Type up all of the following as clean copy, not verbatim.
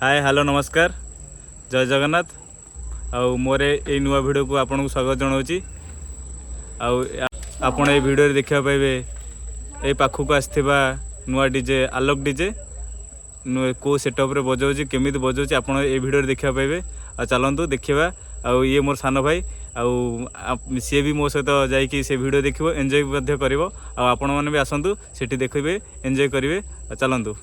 Hi hello नमस्कार जय जगन्नाथ आउ मोर ये नुआ वीडियो को आपन को स्वागत जनाऊँगी आपण ये वीडियो देखा पाइबे ये पाखक आसथिबा नुआ डीजे आलोक डीजे को सेटअप रे बजाउची केमिति बजाउची आपण ये वीडियो देखा पाइबे आ चलंतु देखिबा आ ये मोर सान भाई सी भी मो सहित जाइए से वीडियो देखिबो एंजॉय करिवो आ आपण माने भी आसंतु सेठी देखिबे एंजॉय करिवे चलंतु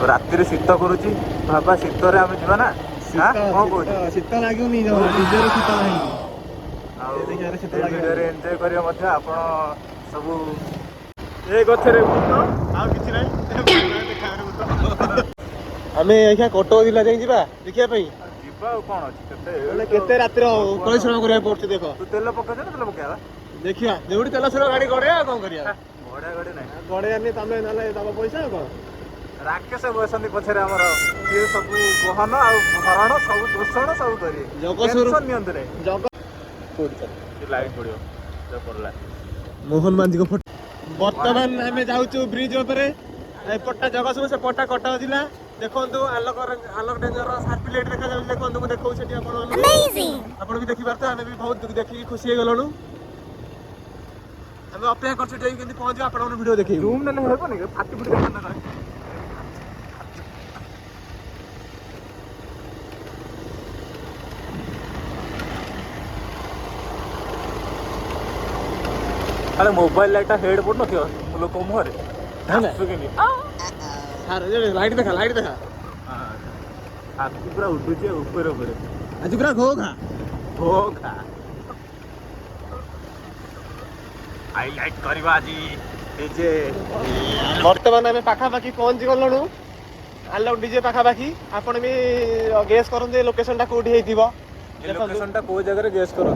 राति शीत करुची बाबा शीत आम जा ना शीत लगुनि एंजॉय करियो मध्य आपण सब ए गछरे आमे एखा कटक जिला जाई जिबा देखिया पई जीवा कोन अछि केते रातिर परिश्रम करिया पड़छ देखो तू तेल पका दे तेल पकावा देखिया जेउडी तेल सर गाड़ी गड़े आ कोन करिया घोड़ा गाड़ी नहीं गड़े आनी तमे नले दबा पैसा कोन राकेश बसंती पछरे हमर से सब बहन आ भरण सब दोषण सब करी टेंशन नियंत रे जग लाइट पड़ियो जो पड़ला मोहन मांझी को फोटो वर्तमान हमें जाउछु ब्रिज ऊपर एपटा जगह से पटा कटा जिला देखंतु आलोक डेंजर सार्पी लाइट देखा जाउ देखंतु मु देखौ सेठी आपण अमेजिंग आपण भी देखि परता हमें भी बहुत देखि खुशी हे गलनु हमें अपेक्षा करछु जे केंति पहुंच आपण वीडियो देखि रूम ने हेबो नि फाटी फुटी देखा ना अरे मोबाइल लाइट हेड पड़ नथियो लोक मुहरे हां ना सुकेनी अरे लाइट देखा हाथ पूरा उठुचे ऊपर ऊपर आज पूरा घोघा हाईलाइट करबा आजी डीजे वर्तमान हमें पाखा पाखी पहुंच गलनु आलोक डीजे पाखा पाखी आपण भी गेस करन लोकेशन टा कोठी हेतिबो लोकेशन टा को जगह रे गेस करो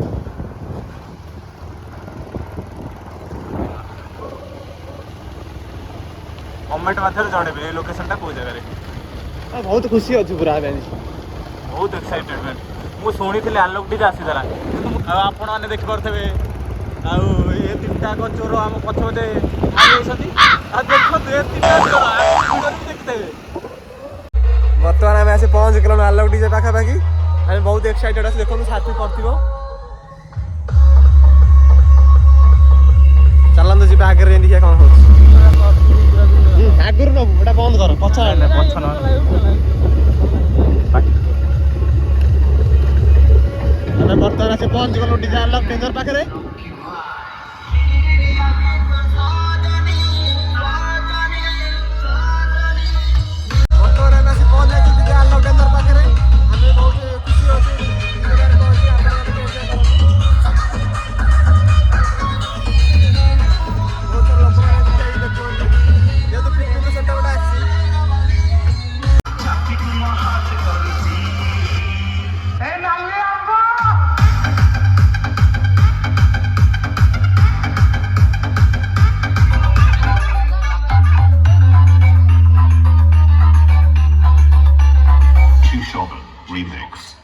कमेंट माध्यम जणे लोकेशन टा को जगह रे बहुत खुशी अछि पूरा हमें बहुत एक्साइटेड मैन मु सुनी थिले आलोक डीजे आसी दला आपण माने देखि परथबे आ ये तीनटा को चोर हम पछोदे आइ सती आ देखो दे तीनटा चोर देखते वर्तमान हमें आसे पहुंच गलनु आलोक डीजे पाखा पाखी हमें बहुत एक्साइटेड अछि देखो साथी पड़थिबो चलन तो जी आगे रे देखिया कोन हो आगुर न एटा बंद कर पछा पछन हमें वर्तमान से पहुंच गलो डीजे आलोक डेंजर पाखरे Shogun Remix.